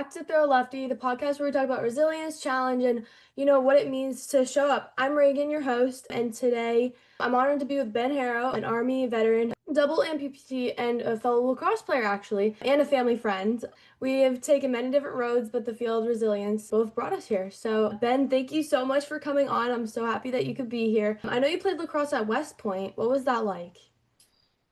back to Throw Lefty, the podcast where we talk about resilience, challenge, and what it means to show up. I'm Reagan, your host, and today I'm honored to be with Ben Harrow, an Army veteran, double amputee, and a fellow lacrosse player actually, and a family friend. We have taken many different roads, but the field of resilience both brought us here. So Ben, thank you so much for coming on. I'm so happy that you could be here. I know you played lacrosse at West Point. What was that like?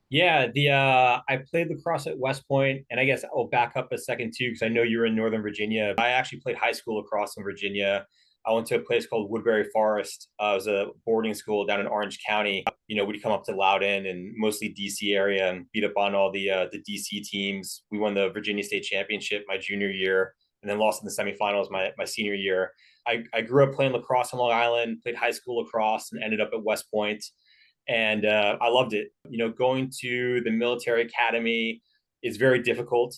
Yeah, the I played lacrosse at West Point, and I guess I'll back up a second too, because I know you're in Northern Virginia. I actually played high school lacrosse in Virginia. I went to a place called Woodbury Forest. It was a boarding school down in Orange County. We'd come up to Loudoun and mostly DC area and beat up on all the DC teams. We won the Virginia State Championship my junior year, and then lost in the semifinals my senior year. I grew up playing lacrosse on Long Island, played high school lacrosse, and ended up at West Point, and I loved it. Going to the military academy is very difficult,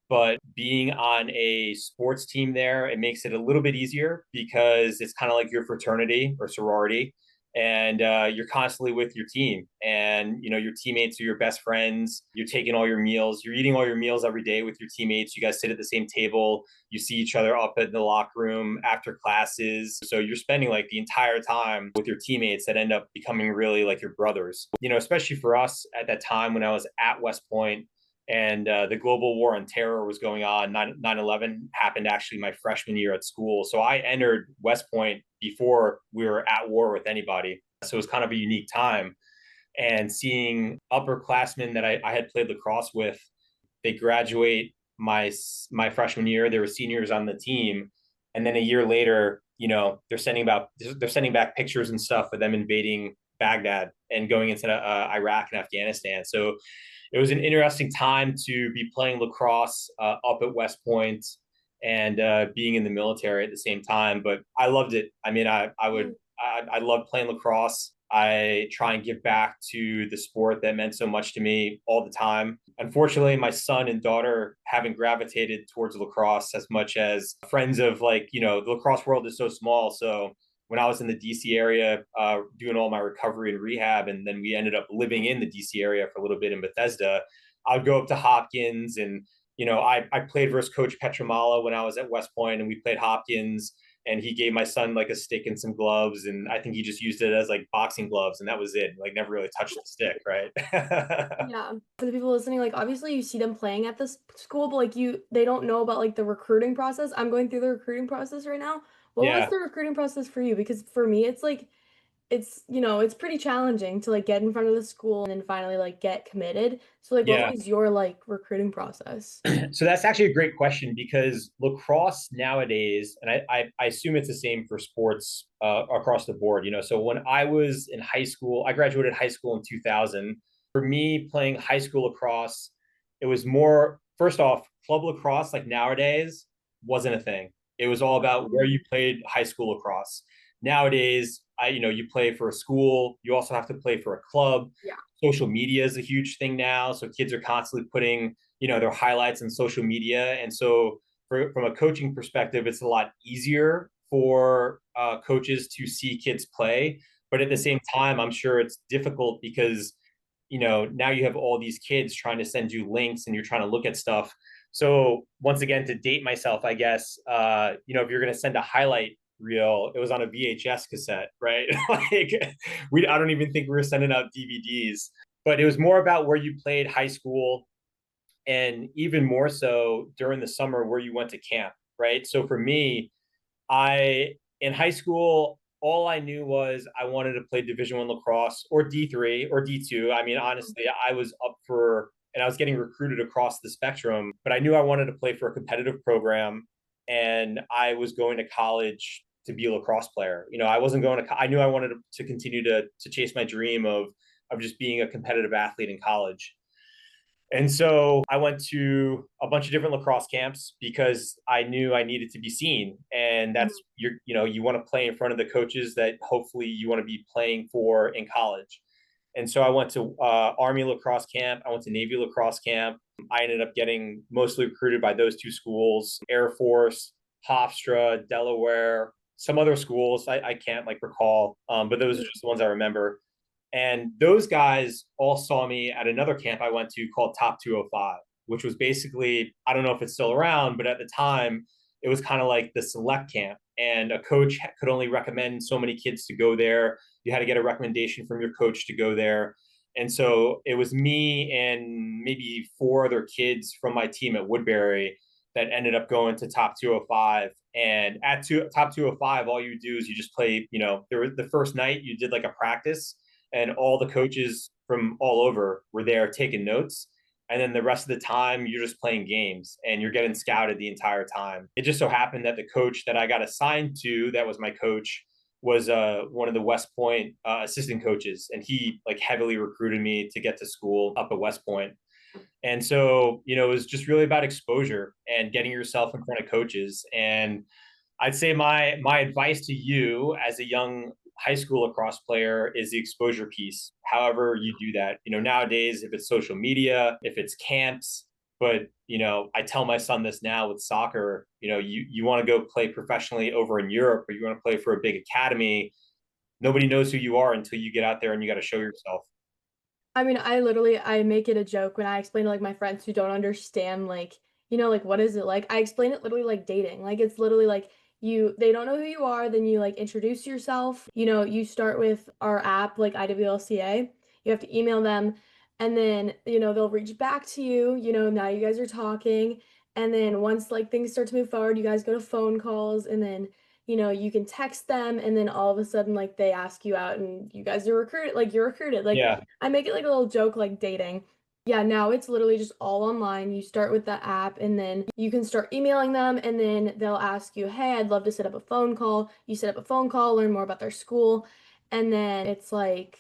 but being on a sports team there, it makes it a little bit easier because it's kind of like your fraternity or sorority, and you're constantly with your team, and your teammates are your best friends. You're taking all your meals, you're eating all your meals every day with your teammates. You guys sit at the same table, you see each other up in the locker room after classes, so you're spending like the entire time with your teammates that end up becoming really like your brothers. Especially for us at that time when I was at West Point, and the global war on terror was going on. 9/11 happened actually my freshman year at school, so I entered West Point before we were at war with anybody. So it was kind of a unique time. And seeing upperclassmen that I had played lacrosse with, they graduate my freshman year. They were seniors on the team, and then a year later, they're sending back pictures and stuff of them invading Baghdad and going into Iraq and Afghanistan. So it was an interesting time to be playing lacrosse up at West Point, and being in the military at the same time. But I loved it. I mean, I love playing lacrosse. I try and give back to the sport that meant so much to me all the time. Unfortunately, my son and daughter haven't gravitated towards lacrosse as much as friends of, the lacrosse world is so small. So when I was in the DC area, doing all my recovery and rehab, and then we ended up living in the DC area for a little bit in Bethesda, I'd go up to Hopkins, and I played versus Coach Petramala when I was at West Point, and we played Hopkins, and he gave my son like a stick and some gloves, and I think he just used it as like boxing gloves, and that was it. Like, never really touched the stick, right? Yeah. For the people listening, like obviously you see them playing at this school, but they don't know about like the recruiting process. I'm going through the recruiting process right now. What was Yeah, the recruiting process for you? Because for me, it's like it's pretty challenging to like get in front of the school and then finally like get committed. So like what yeah. was your like recruiting process? So that's actually a great question, because lacrosse nowadays, and I assume it's the same for sports across the board. So when I was in high school, I graduated high school in 2000. For me, playing high school lacrosse, it was more, first off, club lacrosse like nowadays wasn't a thing. It was all about where you played high school lacrosse. Nowadays, you play for a school. You also have to play for a club. Yeah. Social media is a huge thing now, so kids are constantly putting their highlights on social media. And so from a coaching perspective, it's a lot easier for coaches to see kids play. But at the same time, I'm sure it's difficult because now you have all these kids trying to send you links, and you're trying to look at stuff. So once again, to date myself, I guess, if you're going to send a highlight reel, it was on a VHS cassette, right? Like, I don't even think we were sending out DVDs. But it was more about where you played high school, and even more so during the summer where you went to camp, right? So for me, I in high school, all I knew was I wanted to play Division 1 lacrosse or D3 or D2. I mean, honestly, I was up for, and I was getting recruited across the spectrum, but I knew I wanted to play for a competitive program, and I was going to college to be a lacrosse player. I wasn't going to. I knew I wanted to continue to chase my dream of just being a competitive athlete in college. And so I went to a bunch of different lacrosse camps because I knew I needed to be seen. And that's you want to play in front of the coaches that hopefully you want to be playing for in college. And so I went to Army lacrosse camp. I went to Navy lacrosse camp. I ended up getting mostly recruited by those two schools: Air Force, Hofstra, Delaware, some other schools I can't like recall, but those are just the ones I remember. And those guys all saw me at another camp I went to called Top 205. which was basically, I don't know if it's still around, but at the time, it was kind of like the select camp. And a coach could only recommend so many kids to go there. You had to get a recommendation from your coach to go there. And so it was me and maybe four other kids from my team at Woodbury that ended up going to top 205. And at top 205, all you do is you just play, there was the first night you did like a practice, and all the coaches from all over were there taking notes. And then the rest of the time, you're just playing games and you're getting scouted the entire time. It just so happened that the coach that I got assigned to, that was my coach, was one of the West Point assistant coaches, and he like heavily recruited me to get to school up at West Point. And so, it was just really about exposure and getting yourself in front of coaches. And I'd say my advice to you as a young high school lacrosse player is the exposure piece. However you do that, nowadays, if it's social media, if it's camps, but I tell my son this now with soccer, you want to go play professionally over in Europe, or you want to play for a big academy. Nobody knows who you are until you get out there and you got to show yourself. I mean, I make it a joke when I explain to like my friends who don't understand like, like what is it like? I explain it literally like dating. Like it's literally like they don't know who you are, then you like introduce yourself. You start with our app like IWLCA. You have to email them, and then, they'll reach back to you, now you guys are talking. And then once like things start to move forward, you guys go to phone calls, and then you can text them, and then all of a sudden, like, they ask you out and you guys are recruited, like, you're recruited. Like, Yeah. I make it like a little joke, like dating. Yeah, now it's literally just all online. You start with the app, and then you can start emailing them, and then they'll ask you, hey, I'd love to set up a phone call. You set up a phone call, learn more about their school, and then it's like,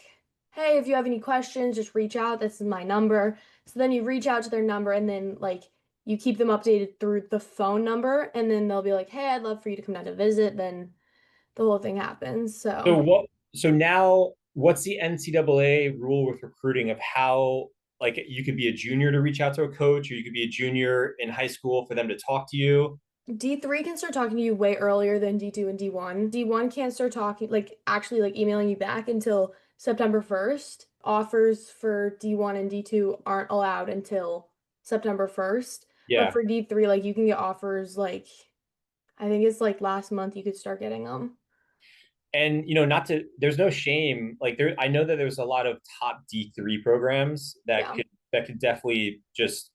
hey, if you have any questions, just reach out. This is my number. So then you reach out to their number, and then like you keep them updated through the phone number, and then they'll be like, hey, I'd love for you to come down to visit. Then the whole thing happens. So So what? So now, what's the NCAA rule with recruiting of how, like, you could be a junior to reach out to a coach, or you could be a junior in high school for them to talk to you? D3 can start talking to you way earlier than D2 and D1. D1 can't start talking, like actually like emailing you back until September 1st. Offers for D1 and D2 aren't allowed until September 1st. But Yeah. for D3, like you can get offers like, I think it's like last month you could start getting them. And not to, there's no shame. Like, I know that there's a lot of top D3 programs Yeah. that could definitely just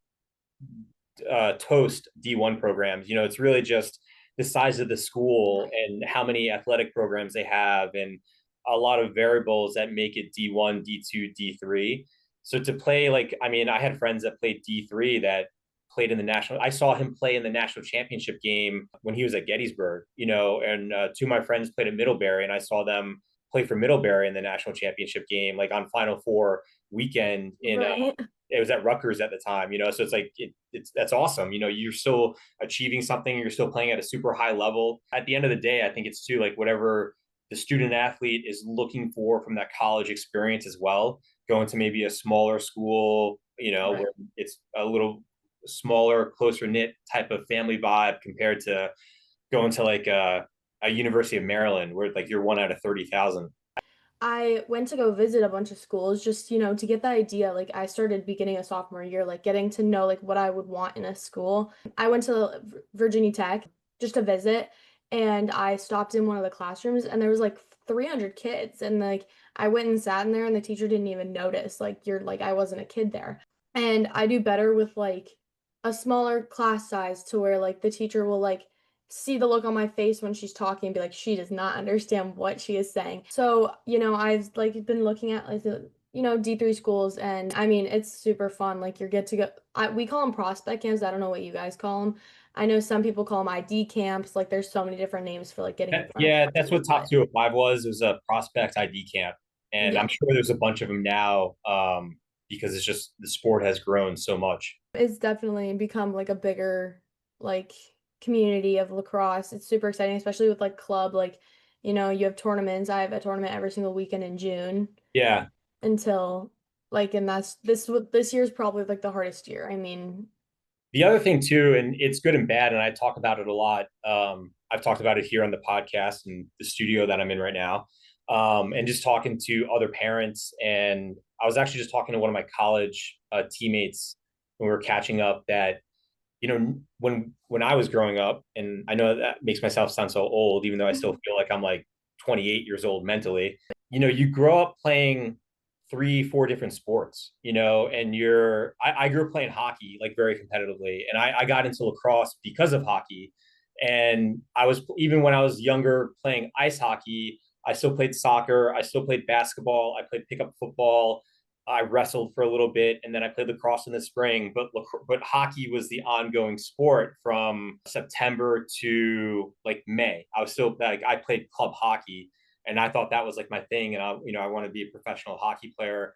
toast D1 programs. It's really just the size of the school and how many athletic programs they have, and a lot of variables that make it D1, D2, D3. So to play, like, I mean, I had friends that played D3 that played in the national. I saw him play in the national championship game when he was at Gettysburg, and two of my friends played at Middlebury, and I saw them play for Middlebury in the national championship game, like on Final Four weekend in Right. it was at Rutgers at the time, so it's like that's awesome. You're still achieving something, you're still playing at a super high level. At the end of the day, I think it's too, like, whatever the student athlete is looking for from that college experience as well. Going to maybe a smaller school, Right. where it's a little smaller, closer knit type of family vibe compared to going to like a University of Maryland where like you're one out of 30,000. I went to go visit a bunch of schools just, to get the idea. Like I started beginning of sophomore year, like getting to know like what I would want in a school. I went to Virginia Tech just to visit, and I stopped in one of the classrooms, and there was like 300 kids, and like I went and sat in there, and the teacher didn't even notice. Like you're like I wasn't a kid there. And I do better with like a smaller class size, to where like the teacher will like see the look on my face when she's talking and be like, she does not understand what she is saying. So, I've like been looking at like the, D3 schools, and I mean, it's super fun. Like you get to go, we call them prospect camps. I don't know what you guys call them. I know some people call them ID camps. Like there's so many different names for like getting in front of Yeah, that's coaches, what Top but 205 was. It was a prospect ID camp. And yeah, I'm sure there's a bunch of them now, because it's just the sport has grown so much. it's definitely become like a bigger like community of lacrosse. It's super exciting, especially with like club, like, you have tournaments. I have a tournament every single weekend in June. Yeah. Until like, and this year's probably like the hardest year. I mean, The other thing too, and it's good and bad, and I talk about it a lot. I've talked about it here on the podcast and the studio that I'm in right now, and just talking to other parents. And I was actually just talking to one of my college teammates when we were catching up that, when I was growing up, and I know that makes myself sound so old, even though I still feel like I'm like 28 years old mentally. You grow up playing three, four different sports, and I grew up playing hockey like very competitively, and I got into lacrosse because of hockey. And even when I was younger playing ice hockey, I still played soccer, I still played basketball, I played pickup football, I wrestled for a little bit, and then I played lacrosse in the spring. But hockey was the ongoing sport from September to like May. I was still like I played club hockey, and I thought that was like my thing, and I want to be a professional hockey player.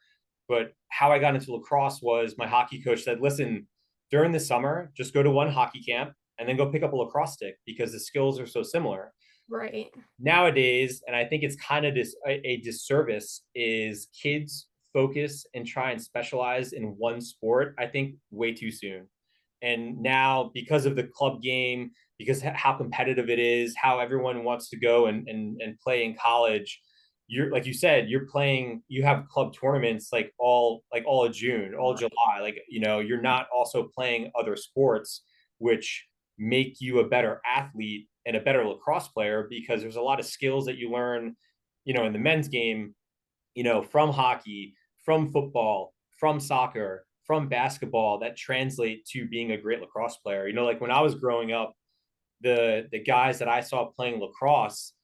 But how I got into lacrosse was my hockey coach said, "Listen, during the summer, just go to one hockey camp and then go pick up a lacrosse stick because the skills are so similar." Right. Nowadays, and I think it's kind of a disservice, is kids focus and try and specialize in one sport, I think, way too soon. And now, because of the club game, because how competitive it is, how everyone wants to go and play in college, you're like you said, you have club tournaments like all of June, all of July. Like, you're not also playing other sports, which make you a better athlete and a better lacrosse player, because there's a lot of skills that you learn, in the men's game, from hockey, from football, from soccer, from basketball, that translate to being a great lacrosse player. Like when I was growing up, the guys that I saw playing lacrosse,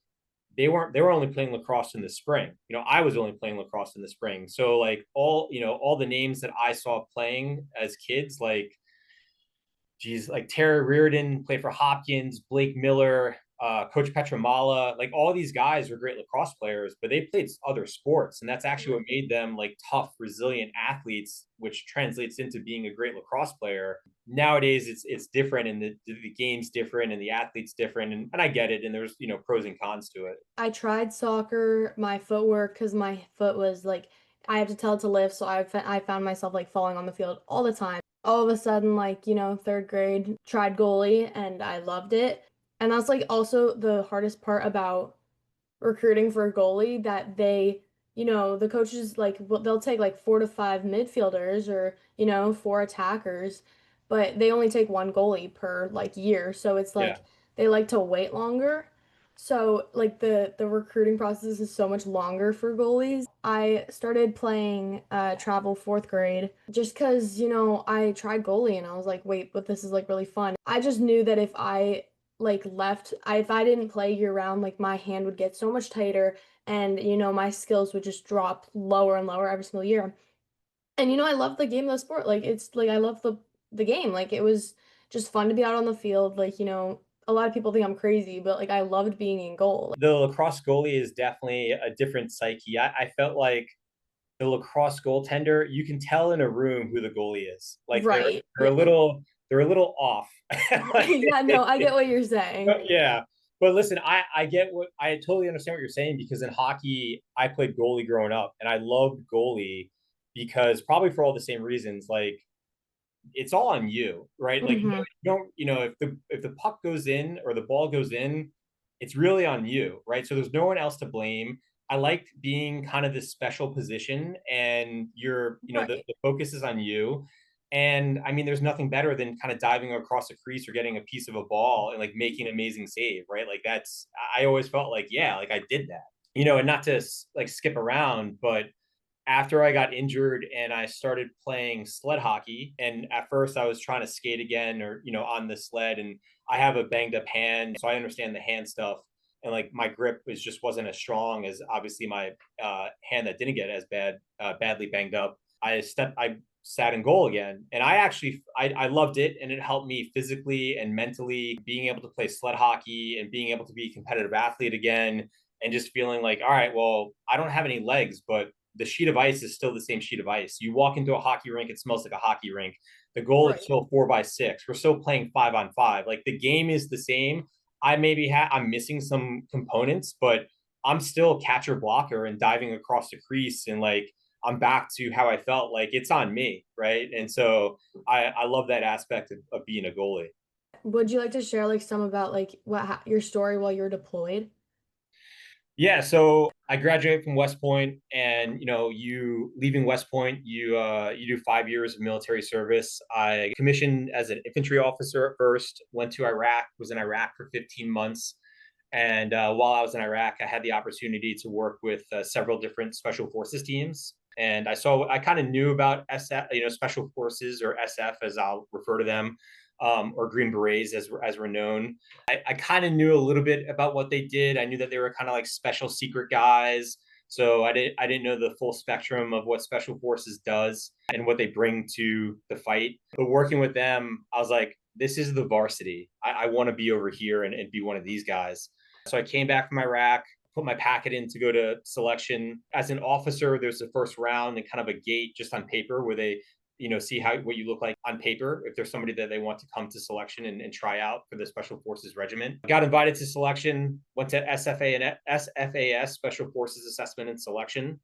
they were only playing lacrosse in the spring. I was only playing lacrosse in the spring. So like all the names that I saw playing as kids, like Terry Reardon played for Hopkins, Blake Miller, Coach Petramala, like all these guys were great lacrosse players, but they played other sports. And that's actually what made them like tough, resilient athletes, which translates into being a great lacrosse player. Nowadays it's different, and the game's different, and the athlete's different. And I get it. And there's, pros and cons to it. I tried soccer, my footwork, because my foot was like, I have to tell it to lift, so I found myself like falling on the field all the time. All of a sudden, like, third grade, tried goalie and I loved it. And that's like also the hardest part about recruiting for a goalie, that the coaches like they'll take like 4 to 5 midfielders or, 4 attackers, but they only take one goalie per like year. So it's Yeah. like they like to wait longer. So like the recruiting process is so much longer for goalies. I started playing travel fourth grade just because, I tried goalie and I was like, wait, but this is like really fun. I just knew that if I like if I didn't play year round, like my hand would get so much tighter and my skills would just drop lower and lower every single year. And I love the game of the sport. Like it's like I love the game. Like it was just fun to be out on the field. Like, a lot of people think I'm crazy, but like I loved being in goal. The lacrosse goalie is definitely a different psyche. I felt like the lacrosse goaltender, you can tell in a room who the goalie is. Like Right. they're a Yeah. little off. Like, Yeah, no, I get what you're saying. yeah. But listen, I get I totally understand what you're saying, because in hockey, I played goalie growing up, and I loved goalie because probably for all the same reasons. Like, it's all on you, right? Like, Hmm. if the puck goes in or the ball goes in, it's really on you, right? So there's no one else to blame. I liked being kind of this special position, and Right. the focus is on you. And I mean, there's nothing better than kind of diving across a crease or getting a piece of a ball and like making an amazing save, right? Like I always felt like, yeah, like I did that, and not to like skip around, but after I got injured and I started playing sled hockey, and at first I was trying to skate again, or on the sled, and I have a banged up hand, so I understand the hand stuff, and like my grip wasn't as strong as obviously my hand that didn't get as badly banged up. I sat in goal again, and I loved it, and it helped me physically and mentally, being able to play sled hockey and being able to be a competitive athlete again, and just feeling like, all right, well, I don't have any legs, but the sheet of ice is still the same sheet of ice. You walk into a hockey rink, it smells like a hockey rink. The goal is Right. still 4x6. We're still playing 5-on-5. Like, the game is the same. I'm missing some components, but I'm still catcher blocker and diving across the crease, and like I'm back to how I felt. Like, it's on me, right? And so I love that aspect of being a goalie. Would you like to share like some about like your story while you're deployed? Yeah, so I graduated from West Point, and you leaving West Point, you do 5 years of military service. I commissioned as an infantry officer at first, went to Iraq, was in Iraq for 15 months, and while I was in Iraq, I had the opportunity to work with several different special forces teams. And I kind of knew about SF, special forces, or SF as I'll refer to them, or Green Berets as we're known. I kind of knew a little bit about what they did. I knew that they were kind of like special secret guys. So I didn't know the full spectrum of what special forces does and what they bring to the fight. But working with them, I was like, this is the varsity. I want to be over here and be one of these guys. So I came back from Iraq, put my packet in to go to selection. As an officer, there's the first round and kind of a gate just on paper where they see what you look like on paper if there's somebody that they want to come to selection and try out for the special forces regiment. Got invited to selection, went to SFAS, special forces assessment and selection,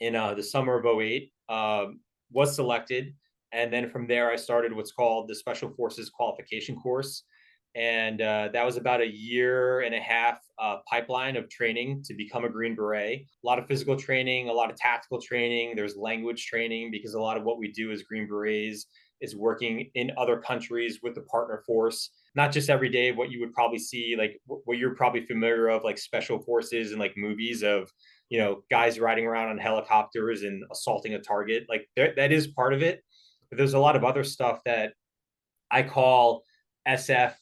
in the summer of '08. Was selected, and then from there I started what's called the special forces qualification course. And that was about a year and a half pipeline of training to become a Green Beret. A lot of physical training, a lot of tactical training. There's language training, because a lot of what we do as Green Berets is working in other countries with the partner force. Not just every day what you would probably see, like what you're probably familiar of, like special forces and like movies of, guys riding around on helicopters and assaulting a target. Like that is part of it. But there's a lot of other stuff that I call SF.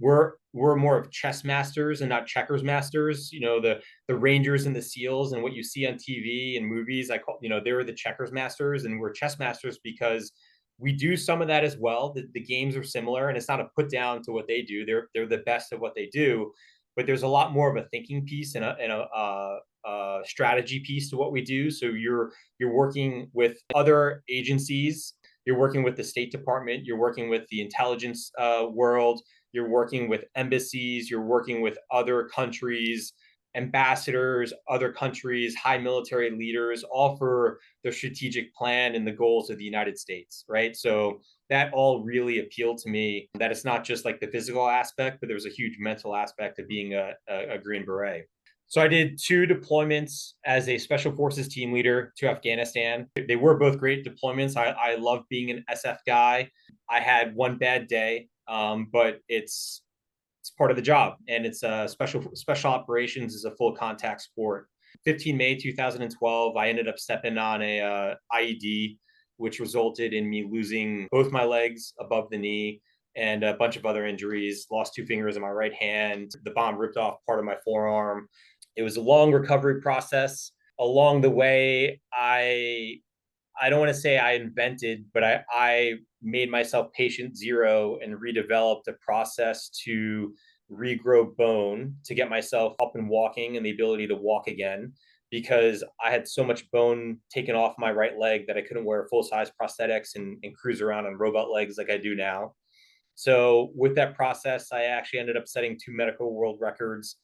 We're more of chess masters and not checkers masters. The Rangers and the SEALs and what you see on TV and movies. I call they're the checkers masters, and we're chess masters because we do some of that as well. The games are similar, and it's not a put down to what they do. They're the best at what they do, but there's a lot more of a thinking piece and a strategy piece to what we do. So you're working with other agencies, you're working with the State Department, you're working with the intelligence world, you're working with embassies, you're working with other countries, ambassadors, other countries, high military leaders, all for the strategic plan and the goals of the United States, right? So that all really appealed to me, that it's not just like the physical aspect, but there's a huge mental aspect of being a Green Beret. So I did 2 deployments as a special forces team leader to Afghanistan. They were both great deployments. I love being an SF guy. I had one bad day, but it's part of the job, and it's special operations is a full contact sport. 15 May 2012, I ended up stepping on a IED, which resulted in me losing both my legs above the knee and a bunch of other injuries. Lost 2 fingers in my right hand. The bomb ripped off part of my forearm. It was a long recovery process. Along the way, I don't want to say I invented, but I made myself patient zero and redeveloped a process to regrow bone to get myself up and walking and the ability to walk again, because I had so much bone taken off my right leg that I couldn't wear full size prosthetics and cruise around on robot legs like I do now. So with that process, I actually ended up setting 2 medical world records,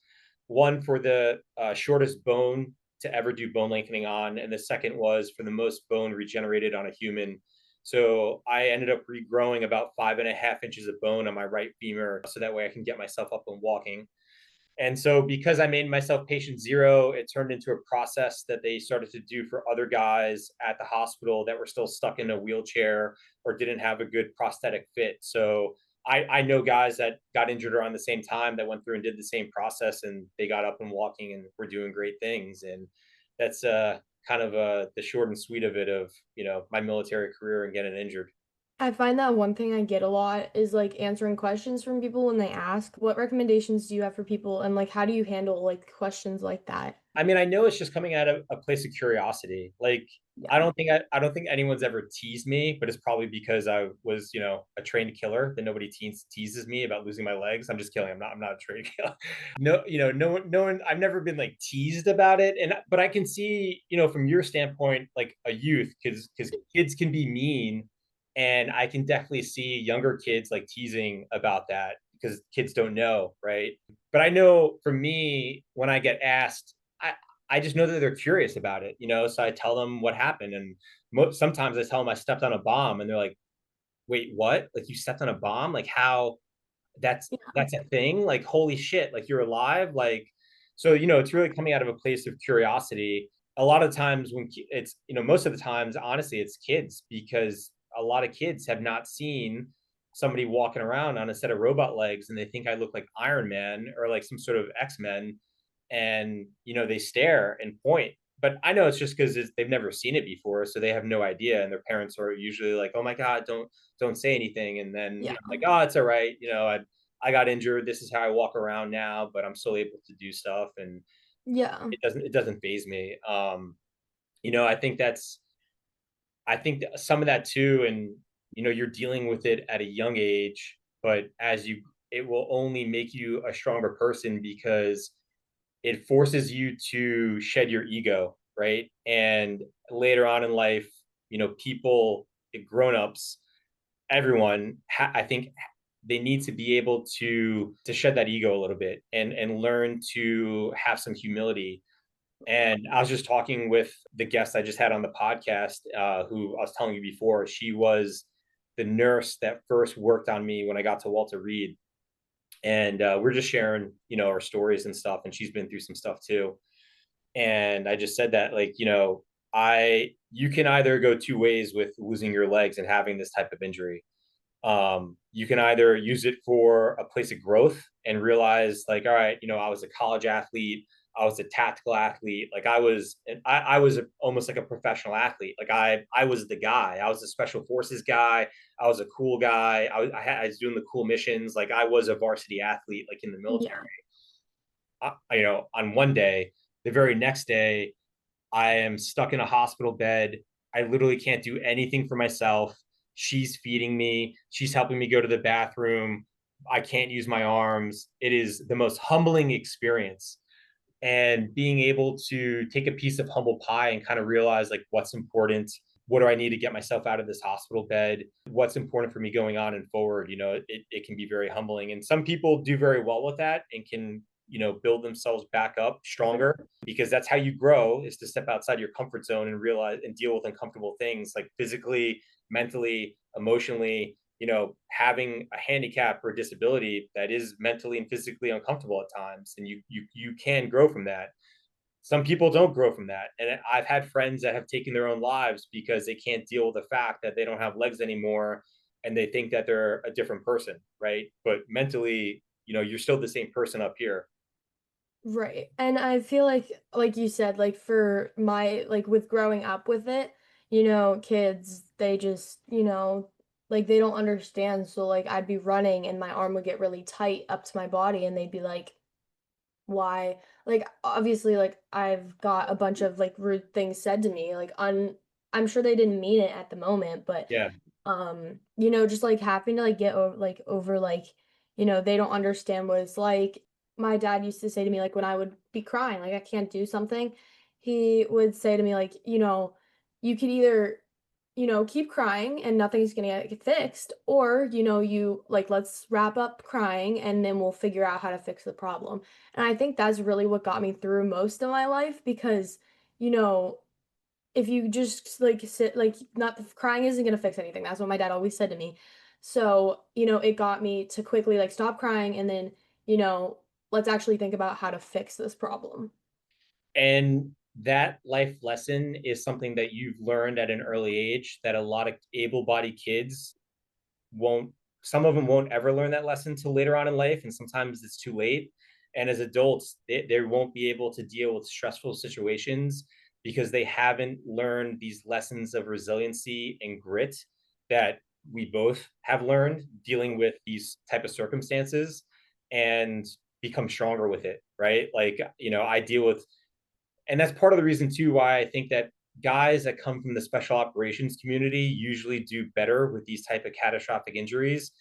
one for the shortest bone to ever do bone lengthening on, and the second was for the most bone regenerated on a human. So I ended up regrowing about 5.5 inches of bone on my right femur, so that way I can get myself up and walking. And so, because I made myself patient zero, it turned into a process that they started to do for other guys at the hospital that were still stuck in a wheelchair or didn't have a good prosthetic fit. So, I know guys that got injured around the same time that went through and did the same process, and they got up and walking and were doing great things. And that's kind of the short and sweet of it, of my military career and getting injured. I find that one thing I get a lot is like answering questions from people when they ask, what recommendations do you have for people, and like how do you handle like questions like that? I mean, I know it's just coming out of a place of curiosity. Like, Yeah. I don't think anyone's ever teased me, but it's probably because I was, a trained killer that nobody teases me about losing my legs. I'm just kidding. I'm not a trained killer. No, no one. I've never been like teased about it, and but I can see, from your standpoint, like a youth, because kids can be mean, and I can definitely see younger kids like teasing about that because kids don't know, right? But I know for me, when I get asked, I, I just know that they're curious about it, So I tell them what happened, and sometimes I tell them I stepped on a bomb, and they're like, "Wait, what? Like you stepped on a bomb? Like how? That's Yeah. that's a thing? Like holy shit! Like you're alive? Like." So, it's really coming out of a place of curiosity. A lot of times it's, most of the times, honestly, it's kids, because a lot of kids have not seen somebody walking around on a set of robot legs and they think I look like Iron Man or like some sort of X-Men. And, they stare and point. But I know it's just because they've never seen it before. So they have no idea. And their parents are usually like, oh my God, don't say anything. And then, Yeah. I'm like, oh, it's all right. I got injured. This is how I walk around now, but I'm still able to do stuff, and Yeah. it doesn't phase me. I think some of that too, and you're dealing with it at a young age, but it will only make you a stronger person because it forces you to shed your ego, right? And later on in life, people, grown-ups, everyone, I think they need to be able to shed that ego a little bit and learn to have some humility. And I was just talking with the guest I just had on the podcast, who I was telling you before. She was the nurse that first worked on me when I got to Walter Reed, and we're just sharing, our stories and stuff. And she's been through some stuff too. And I just said that, like, I you can either go two ways with losing your legs and having this type of injury. You can either use it for a place of growth and realize, like, all right, I was a college athlete, I was a tactical athlete, like I was almost like a professional athlete. Like I was the guy. I was the special forces guy. I was a cool guy. I was doing the cool missions. Like I was a varsity athlete, like in the military. Yeah. On one day, the very next day, I am stuck in a hospital bed. I literally can't do anything for myself. She's feeding me. She's helping me go to the bathroom. I can't use my arms. It is the most humbling experience. And being able to take a piece of humble pie and kind of realize, like, what's important. What do I need to get myself out of this hospital bed? What's important for me going on and forward? It can be very humbling. And some people do very well with that and can, build themselves back up stronger, because that's how you grow, is to step outside your comfort zone and realize and deal with uncomfortable things, like physically, mentally, emotionally. Having a handicap or a disability that is mentally and physically uncomfortable at times, and you can grow from that. Some people don't grow from that, and I've had friends that have taken their own lives because they can't deal with the fact that they don't have legs anymore, and they think that they're a different person, right? But mentally, you're still the same person up here. Right. And I feel like you said, like for my like with growing up with it, kids, they just, like they don't understand. So like I'd be running and my arm would get really tight up to my body and they'd be like, why? Like obviously like I've got a bunch of like rude things said to me, like I'm sure they didn't mean it at the moment, but Yeah. just like having to like get over like, they don't understand what it's like. My dad used to say to me like when I would be crying, like I can't do something, he would say to me like, you could either, keep crying and nothing's gonna get fixed, or, you like let's wrap up crying and then we'll figure out how to fix the problem. And I think that's really what got me through most of my life because, you know, if you just like sit like not crying isn't gonna fix anything. That's what my dad always said to me. So, it got me to quickly like stop crying and then, you know, let's actually think about how to fix this problem. And that life lesson is something that you've learned at an early age, that a lot of able-bodied kids won't some of them won't ever learn that lesson till later on in life, and sometimes it's too late. And as adults, they won't be able to deal with stressful situations because they haven't learned these lessons of resiliency and grit that we both have learned dealing with these type of circumstances, and become stronger with it, right? Like, I deal with, and that's part of the reason too why I think that guys that come from the special operations community usually do better with these type of catastrophic injuries,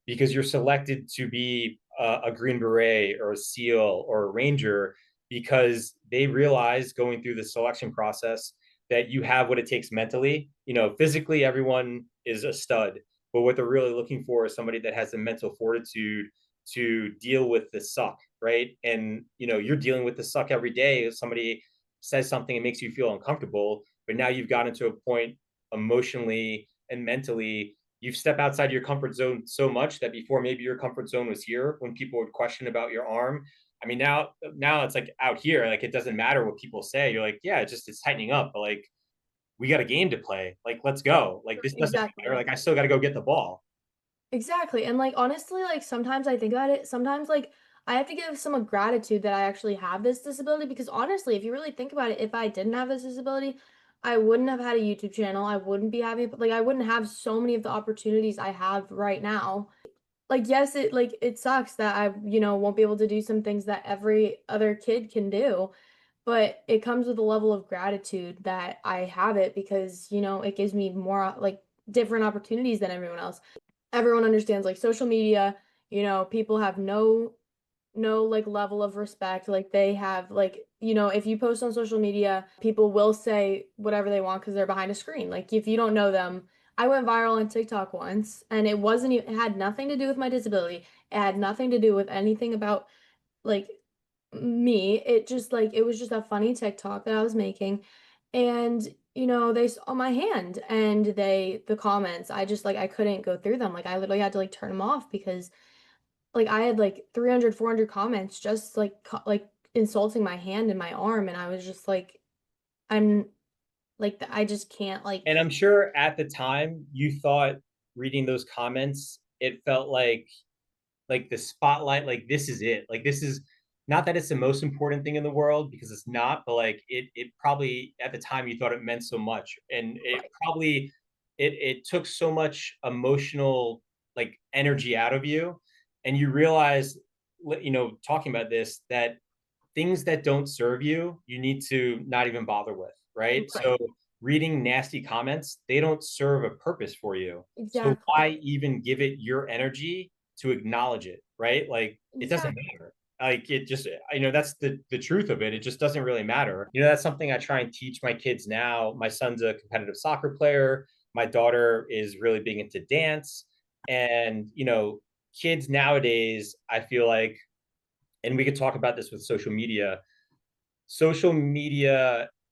because you're selected to be a green beret or a SEAL or a ranger, because they realize going through the selection process that you have what it takes mentally. Physically everyone is a stud, but what they're really looking for is somebody that has the mental fortitude to deal with the suck, right? And you're dealing with the suck every day. If somebody says something and makes you feel uncomfortable, but now you've gotten to a point emotionally and mentally, you've stepped outside your comfort zone so much that before maybe your comfort zone was here when people would question about your arm, I mean, now it's like out here, like it doesn't matter what people say. You're like, yeah, it's tightening up, but like we got a game to play. Like, let's go. Like this doesn't matter. Exactly. Like I still got to go get the ball. Exactly. And like honestly, like sometimes I think about it, sometimes like I have to give some gratitude that I actually have this disability because honestly, if you really think about it, if I didn't have this disability, I wouldn't have had a YouTube channel. I wouldn't be having like I wouldn't have so many of the opportunities I have right now. Like yes, it sucks that I, won't be able to do some things that every other kid can do, but it comes with a level of gratitude that I have it because, it gives me more like different opportunities than everyone else. Everyone understands like social media, people have no like level of respect. Like they have like, if you post on social media, people will say whatever they want because they're behind a screen. Like if you don't know them, I went viral on TikTok once and it had nothing to do with my disability. It had nothing to do with anything about like me. It just like it was just a funny TikTok that I was making. And they saw my hand and the comments, I just like I couldn't go through them. Like I literally had to like turn them off because like I had like 300, 400 comments just like like insulting my hand and my arm and I was just like I'm like I just can't like And I'm sure at the time you thought reading those comments, it felt like the spotlight, like this is it. Like this is not that it's the most important thing in the world because it's not, but like it probably at the time you thought it meant so much. And it right, probably it took so much emotional like energy out of you. And you realize, talking about this, that things that don't serve you, you need to not even bother with, right? right, So reading nasty comments, they don't serve a purpose for you. So exactly, why even give it your energy to acknowledge it, right? Like it doesn't exactly, matter. Like it just, that's the truth of it. It just doesn't really matter. That's something I try and teach my kids now. My son's a competitive soccer player. My daughter is really big into dance. And, kids nowadays, I feel like, and we could talk about this with social media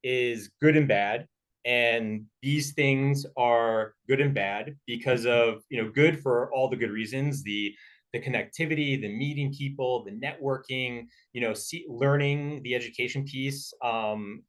is good and bad, and these things are good and bad because of, good for all the good reasons, the connectivity, the meeting people, the networking, learning, the education piece, talking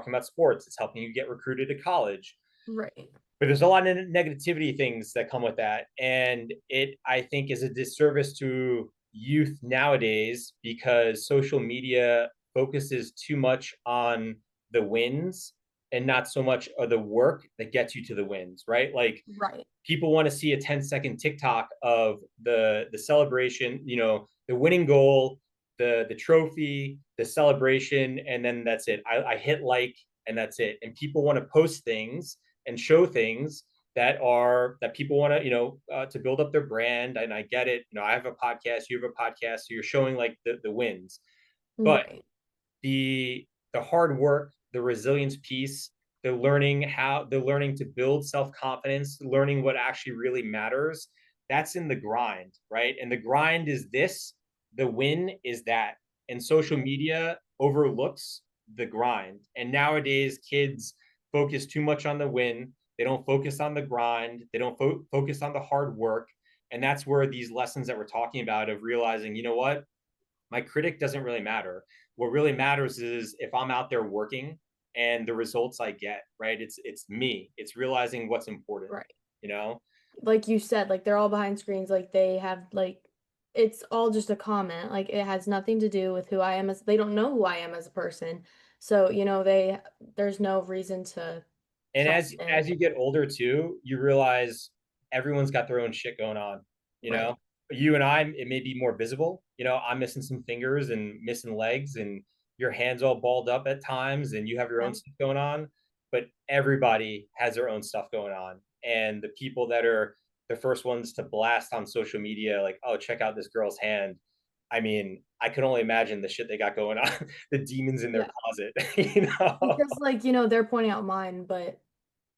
about sports, it's helping you get recruited to college, right, but there's a lot of negativity things that come with that, and it, I think, is a disservice to youth nowadays because social media focuses too much on the wins and not so much of the work that gets you to the wins, right? Like right, people want to see a 10-second TikTok of the celebration, the winning goal, the trophy, the celebration, and then that's it. I hit like, and that's it. And people want to post things and show things that people want to, to build up their brand. And I get it. I have a podcast, you have a podcast, so you're showing like the wins, but right, the hard work, the resilience piece, the learning to build self-confidence, learning what actually really matters, that's in the grind, right? And the grind is this, the win is that. And social media overlooks the grind. And nowadays kids focus too much on the win. They don't focus on the grind. They don't focus on the hard work. And that's where these lessons that we're talking about of realizing, what, my critic doesn't really matter. What really matters is if I'm out there working and the results I get, right? It's me. It's realizing what's important, right. you know? Like you said, like they're all behind screens, like they have like it's all just a comment. Like it has nothing to do with who I am as they don't know who I am as a person. So, there's no reason to And trust as it. you get older too, you realize everyone's got their own shit going on, you Right. know? You and I, it may be more visible. I'm missing some fingers and missing legs, and your hands all balled up at times, and you have your Yeah. own stuff going on. But everybody has their own stuff going on. And the people that are the first ones to blast on social media, like, oh, check out this girl's hand. I mean, I can only imagine the shit they got going on, the demons in their Yeah. closet, you know? Because like, they're pointing out mine, but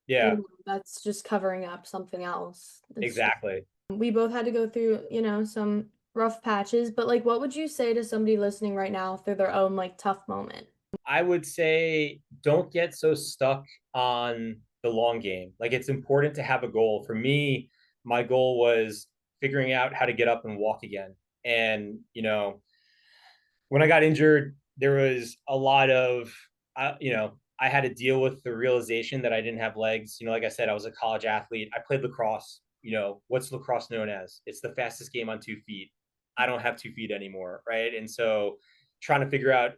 Yeah, that's just covering up something else. It's just exactly. we both had to go through, some rough patches, but like what would you say to somebody listening right now through their own like tough moment? I would say don't get so stuck on the long game. Like it's important to have a goal. For me, my goal was figuring out how to get up and walk again. And, when I got injured, there was a lot of, I had to deal with the realization that I didn't have legs. Like I said, I was a college athlete. I played lacrosse. What's lacrosse known as? It's the fastest game on 2 feet. I don't have 2 feet anymore, right? And so trying to figure out,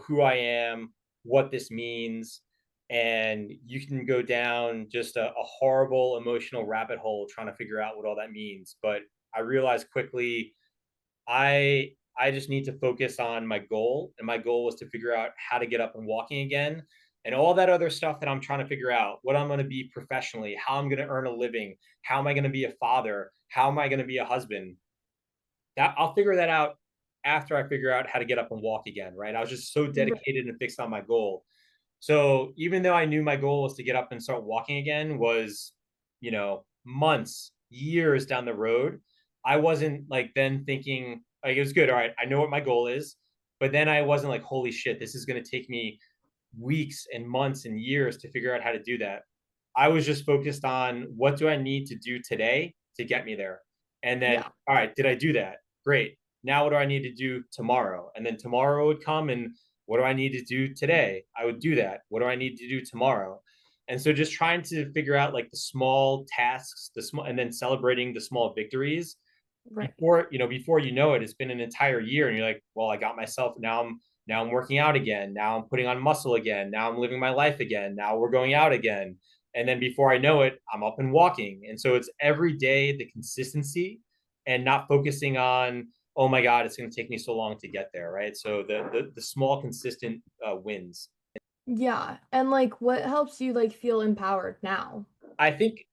who I am, what this means, and you can go down just a horrible emotional rabbit hole trying to figure out what all that means. But I realized quickly I just need to focus on my goal, and my goal was to figure out how to get up and walking again, and all that other stuff that I'm trying to figure out, what I'm going to be professionally, how I'm going to earn a living, how am I going to be a father, how am I going to be a husband. That I'll figure that out after I figure out how to get up and walk again, right? I was just so Right. dedicated and fixed on my goal. So even though I knew my goal was to get up and start walking again, was, months, years down the road, I wasn't like then thinking like it was good. All right, I know what my goal is, but then I wasn't like, holy shit, this is going to take me weeks and months and years to figure out how to do that. I was just focused on what do I need to do today to get me there. And then, Yeah. all right, did I do that? Great. Now what do I need to do tomorrow? And then tomorrow would come, and what do I need to do today? I would do that. What do I need to do tomorrow? And so just trying to figure out like the small tasks, the small, and then celebrating the small victories Right. before you know it, it's been an entire year, and you're like, well, I got myself, now I'm working out again, now I'm putting on muscle again, now I'm living my life again, now we're going out again, and then before I know it, I'm up and walking. And so it's every day the consistency, and not focusing on, oh my god, it's going to take me so long to get there, right? So the small consistent wins. Yeah. And like what helps you like feel empowered now? I think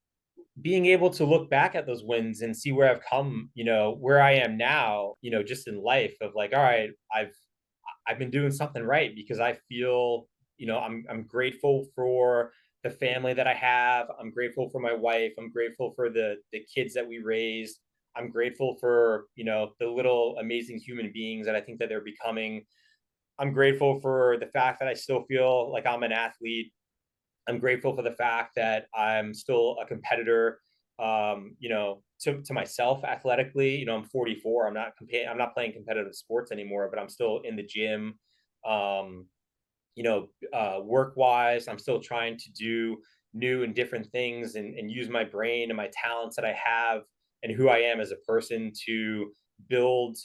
being able to look back at those wins and see where I've come, where I am now, just in life, of like, all right, I've been doing something right, because I feel, I'm grateful for the family that I have. I'm grateful for my wife. I'm grateful for the kids that we raised. I'm grateful for, the little amazing human beings that I think that they're becoming. I'm grateful for the fact that I still feel like I'm an athlete. I'm grateful for the fact that I'm still a competitor. To myself athletically. I'm 44. I'm not playing competitive sports anymore, but I'm still in the gym. Um, Work wise, I'm still trying to do new and different things, and use my brain and my talents that I have and who I am as a person to build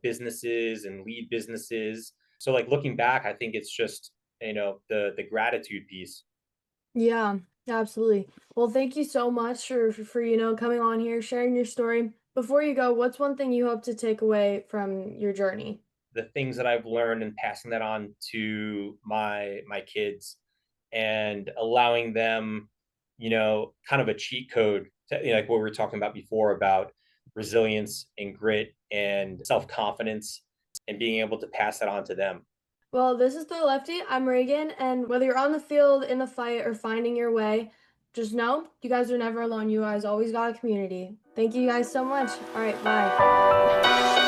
businesses and lead businesses. So, like, looking back, I think it's just, the gratitude piece. Yeah, absolutely. Well, thank you so much for coming on here, sharing your story. Before you go, what's one thing you hope to take away from your journey? The things that I've learned and passing that on to my kids, and allowing them, kind of a cheat code to, like what we were talking about before, about resilience and grit and self-confidence, and being able to pass that on to them. Well, this is the Lefty. I'm Reagan, and whether you're on the field, in the fight, or finding your way, just know you guys are never alone. You guys always got a community. Thank you guys so much. All right, bye.